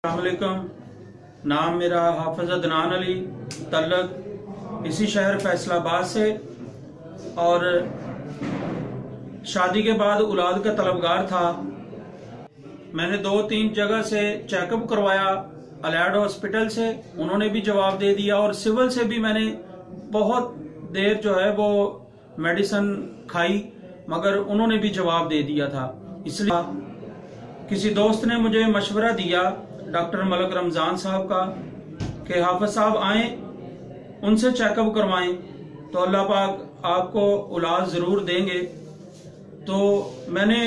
अस्सलामुअलैकुम। नाम मेरा हाफिज अदनान अली, तल्लक इसी शहर फैसलाबाद से, और शादी के बाद औलाद का तलबगार था। मैंने 2-3 जगह से चेकअप करवाया, अलैड हॉस्पिटल से उन्होंने भी जवाब दे दिया, और सिविल से भी मैंने बहुत देर जो है वो मेडिसिन खाई, मगर उन्होंने भी जवाब दे दिया था। इसलिए किसी दोस्त ने मुझे मशवरा दिया डॉक्टर मलक रमजान साहब का कि हाफिज साहब आए, उनसे चेकअप करवाएं तो अल्लाह पाक आपको औलाद जरूर देंगे। तो मैंने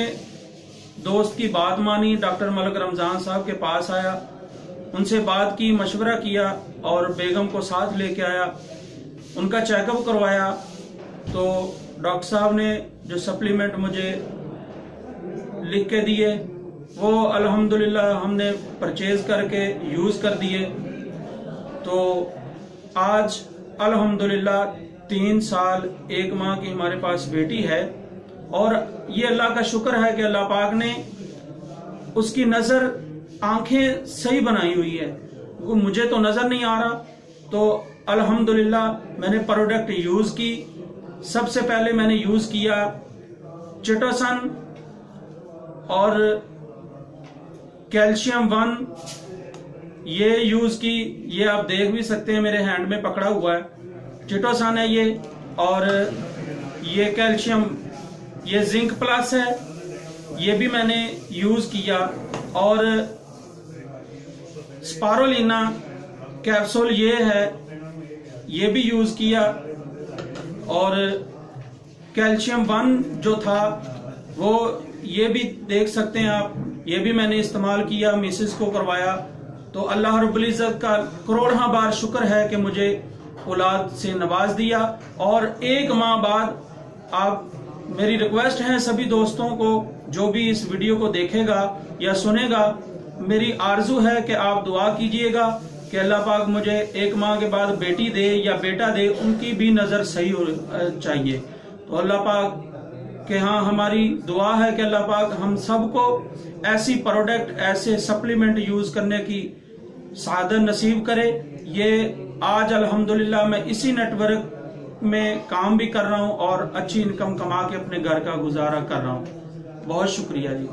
दोस्त की बात मानी, डॉक्टर मलक रमजान साहब के पास आया, उनसे बात की, मशवरा किया और बेगम को साथ लेके आया, उनका चेकअप करवाया। तो डॉक्टर साहब ने जो सप्लीमेंट मुझे लिख के दिए वो अल्हम्दुलिल्लाह हमने परचेज करके यूज कर दिए। तो आज अल्हम्दुलिल्लाह 3 साल 1 माह की हमारे पास बेटी है, और ये अल्लाह का शुक्र है कि अल्लाह पाक ने उसकी नजर आंखें सही बनाई हुई है। वो मुझे तो नजर नहीं आ रहा, तो अल्हम्दुलिल्लाह मैंने प्रोडक्ट यूज की। सबसे पहले मैंने यूज किया चिटोसन और कैल्शियम 1, ये यूज की। ये आप देख भी सकते हैं, मेरे हैंड में पकड़ा हुआ है। चिटोसन है ये, और ये कैल्शियम, ये जिंक प्लस है, ये भी मैंने यूज किया। और स्पारोलिना कैप्सूल ये है, ये भी यूज किया। और कैल्शियम 1 जो था वो, ये भी देख सकते हैं आप, ये भी मैंने इस्तेमाल किया, मिसेस को करवाया। तो अल्लाह रब्बुल इज्जत का करोड़ों बार शुक्र है कि मुझे औलाद से नवाज दिया। और 1 माह बाद आप, मेरी रिक्वेस्ट है सभी दोस्तों को, जो भी इस वीडियो को देखेगा या सुनेगा, मेरी आरजू है कि आप दुआ कीजिएगा कि अल्लाह पाक मुझे 1 माह के बाद बेटी दे या बेटा दे, उनकी भी नजर सही हो चाहिए। तो अल्लाह पाक कि हाँ, हमारी दुआ है कि अल्लाह पाक हम सबको ऐसी प्रोडक्ट, ऐसे सप्लीमेंट यूज करने की सादत नसीब करे। ये आज अल्हम्दुलिल्लाह मैं इसी नेटवर्क में काम भी कर रहा हूँ और अच्छी इनकम कमा के अपने घर का गुजारा कर रहा हूँ। बहुत शुक्रिया जी।